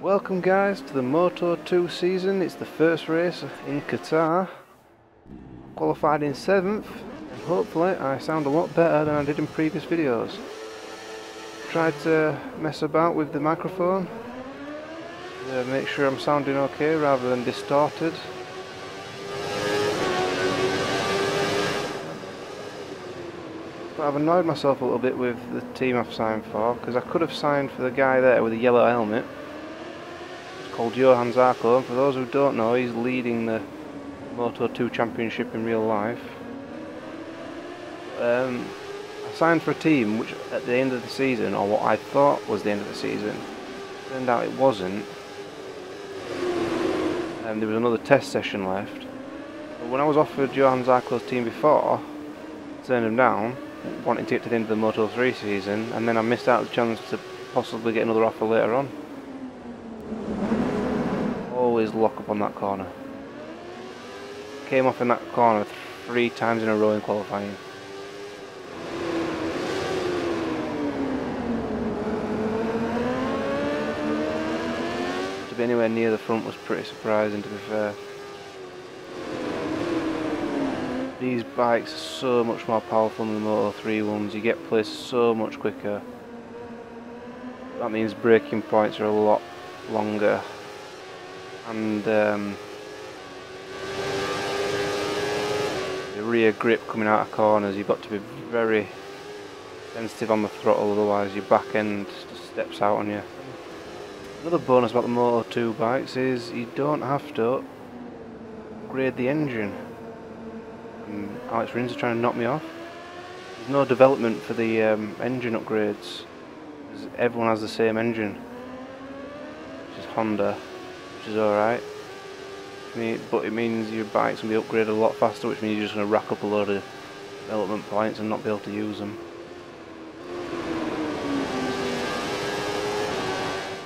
Welcome guys to the Moto2 season. It's the first race in Qatar. Qualified in 7th and hopefully I sound a lot better than I did in previous videos. Tried to mess about with the microphone to make sure I'm sounding okay rather than distorted. But I've annoyed myself a little bit with the team I've signed for, because I could have signed for the guy there with the yellow helmet. It's called Johan Zarco, and for those who don't know, he's leading the Moto2 championship in real life. I signed for a team which at the end of the season, or what I thought was the end of the season, turned out it wasn't. And there was another test session left. But when I was offered Johan Zarco's team before, I turned him down, wanting to get to the end of the Moto3 season, and then I missed out the chance to possibly get another offer later on. Always lock up on that corner. Came off in that corner 3 times in a row in qualifying. To be anywhere near the front was pretty surprising, to be fair. These bikes are so much more powerful than the Moto3 ones. You get places so much quicker. That means braking points are a lot longer. And the rear grip coming out of corners, you've got to be very sensitive on the throttle, otherwise your back end just steps out on you. Another bonus about the Moto2 bikes is you don't have to upgrade the engine. Alex Rins are trying to knock me off. There's no development for the engine upgrades, because everyone has the same engine, which is Honda, which is alright. But it means your bike's going to be upgraded a lot faster, which means you're just going to rack up a load of development points and not be able to use them.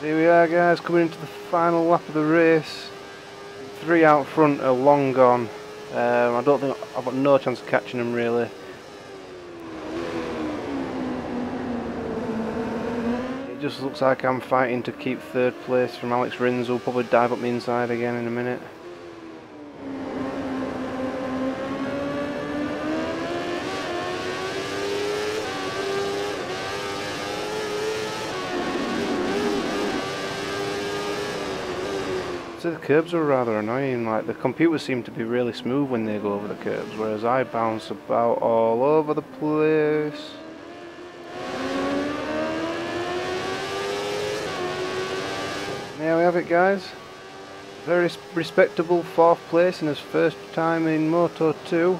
Here we are guys, coming into the final lap of the race. 3 out front are long gone. I don't think I've got no chance of catching them really. It just looks like I'm fighting to keep 3rd place from Alex Rins, who'll probably dive up the inside again in a minute. So the curbs are rather annoying, like the computers seem to be really smooth when they go over the curbs, whereas I bounce about all over the place. There we have it guys, very respectable 4th place in his first time in Moto2.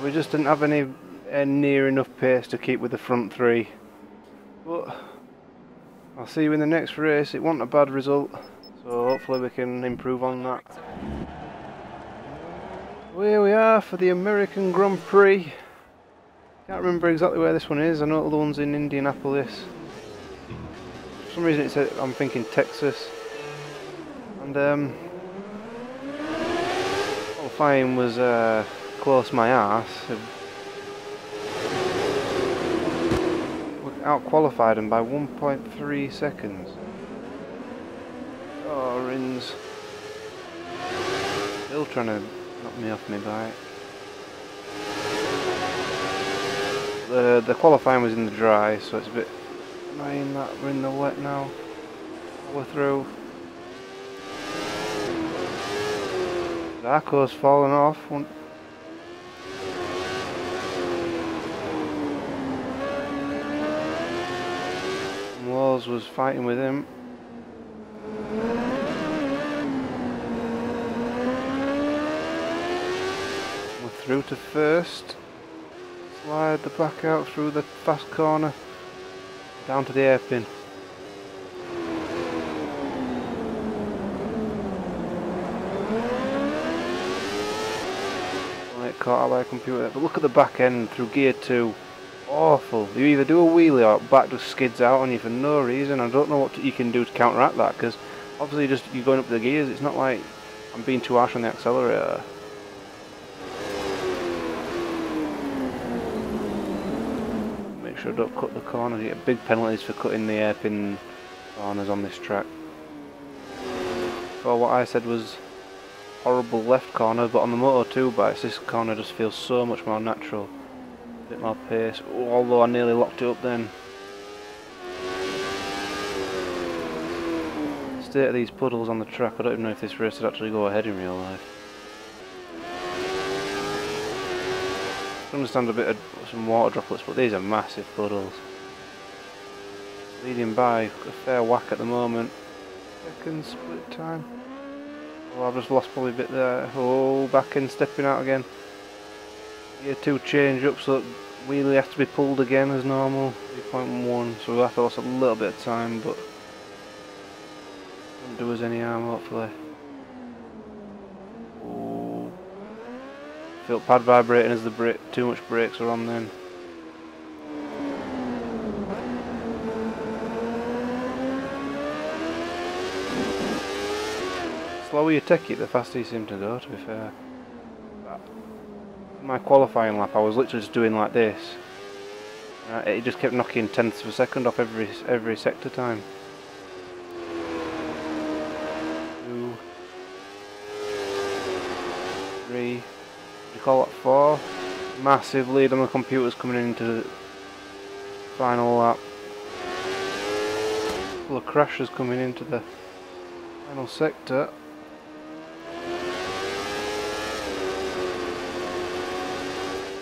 We just didn't have any near enough pace to keep with the front 3. But I'll see you in the next race. It wasn't a bad result. So hopefully we can improve on that. Here we are for the American Grand Prix. Can't remember exactly where this one is. I know the one's in Indianapolis. For some reason it said, I'm thinking Texas. And qualifying was close my arse. We out-qualified them by 1.3 seconds. Oh, Rins. Still trying to knock me off my bike. The qualifying was in the dry, so it's a bit annoying that we're in the wet now. We're through. Zarco's fallen off. Laws was fighting with him. Through to 1st, slide the back out through the fast corner, down to the hairpin. Don't get caught out by a computer there. But look at the back end through gear 2, awful. You either do a wheelie or back just skids out on you for no reason. I don't know what you can do to counteract that, because obviously just you're going up the gears, it's not like I'm being too harsh on the accelerator. Make sure I don't cut the corners. You get big penalties for cutting the hairpin corners on this track. for what I said was horrible left corner, but on the Moto2 bikes this corner just feels so much more natural. A bit more pace, although I nearly locked it up then. The state of these puddles on the track, I don't even know if this race would actually go ahead in real life. I understand a bit of some water droplets, but these are massive puddles. Leading by a fair whack at the moment. Second split time. Oh, I've just lost probably a bit there. Oh, back in, stepping out again. Gear 2 change up, so wheelie has to be pulled again as normal. 3.1, so we'll have to lose a little bit of time, but won't do us any harm hopefully. Oh, feel pad vibrating as the too much brakes are on then. The slower you take it, the faster you seem to go, to be fair. My qualifying lap, I was literally just doing like this. It just kept knocking tenths of a second off every sector time. 2, 3, what do you call that, 4? Massive lead on the computers coming into the final lap. A couple of crashes coming into the final sector.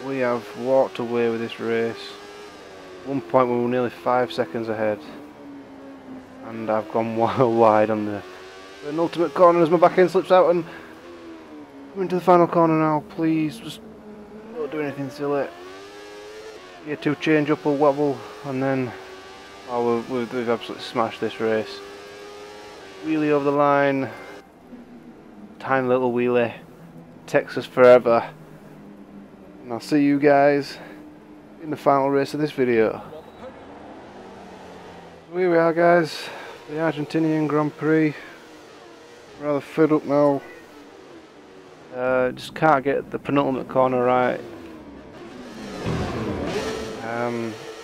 We have walked away with this race. At one point we were nearly 5 seconds ahead, and I've gone wide on the penultimate corner as my back end slips out, and I'm into the final corner now. Please, just don't do anything silly. Gear 2 change up will wobble, and then we've absolutely smashed this race. Wheelie over the line, tiny little wheelie, takes us forever. And I'll see you guys in the final race of this video. Here we are, guys, the Argentinian Grand Prix. Rather fed up now. Just can't get the penultimate corner right.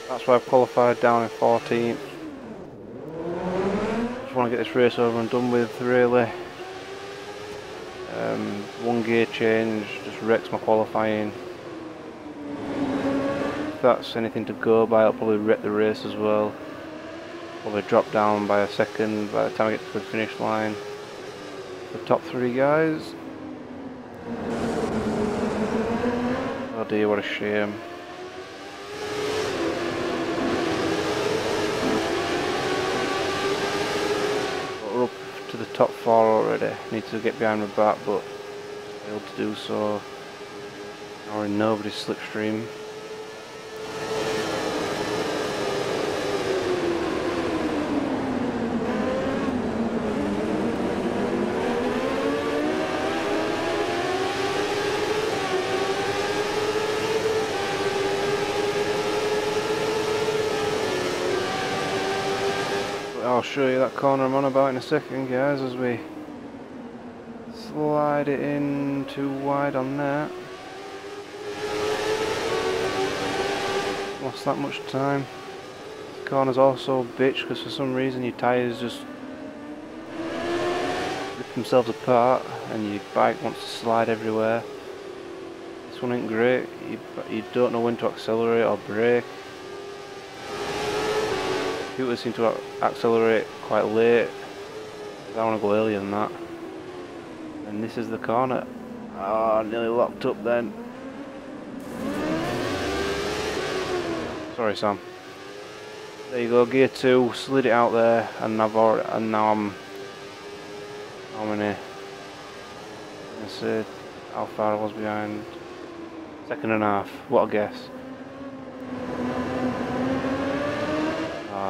That's why I've qualified down in 14th. Just want to get this race over and done with, really. One gear change just wrecks my qualifying. If that's anything to go by, I'll probably wreck the race as well. Probably drop down by a second by the time I get to the finish line. The top 3 guys. Oh dear, what a shame. We're up to the top 4 already. Need to get behind my back, but failed to do so. Now we're in nobody's slipstream. I'll show you that corner I'm on about in a second, guys, as we slide it in too wide on that. Lost that much time. This corner's also a bitch because for some reason your tyres just rip themselves apart and your bike wants to slide everywhere. This one ain't great. You don't know when to accelerate or brake. Computers seem to accelerate quite late. I want to go earlier than that. And this is the corner. Oh, nearly locked up then. Sorry, Sam. There you go, gear 2, slid it out there, and now I'm how many? Let's see how far I was behind. 2.5. What a guess.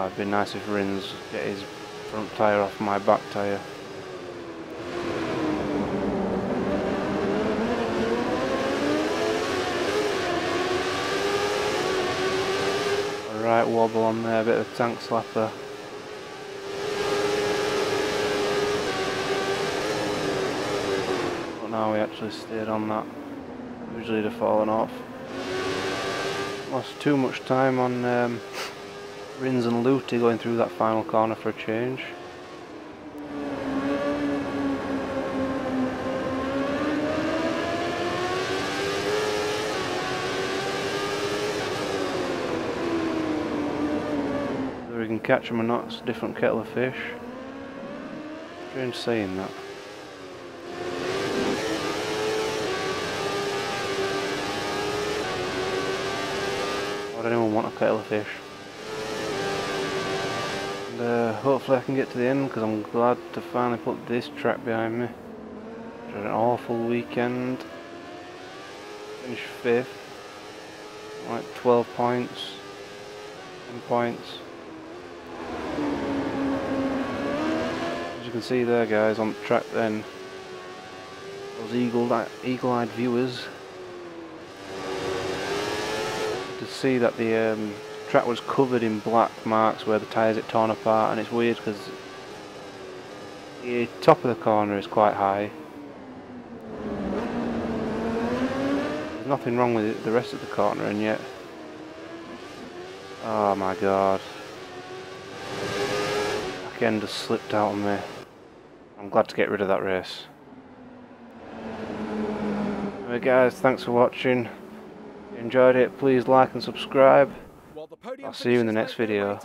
It'd be nice if Rins get his front tyre off my back tyre. Alright, wobble on there, a bit of a tank slapper. But now we actually stayed on that. Usually it'd have fallen off. Lost too much time on Rins and Luty going through that final corner for a change. can catch them or not, it's a different kettle of fish. Strange saying that. Why would anyone want a kettle of fish? And hopefully I can get to the end, because I'm glad to finally put this track behind me. It's an awful weekend. Finished 5th. Like 12 points. 10 points. As you can see there, guys, on the track then, those eagle-eyed viewers, to see that the track was covered in black marks where the tyres had torn apart, and it's weird because the top of the corner is quite high. There's nothing wrong with it, the rest of the corner, and yet, oh my god, back end just slipped out on me. I'm glad to get rid of that race. Anyway guys, thanks for watching. If you enjoyed it, please like and subscribe. I'll see you in the next video.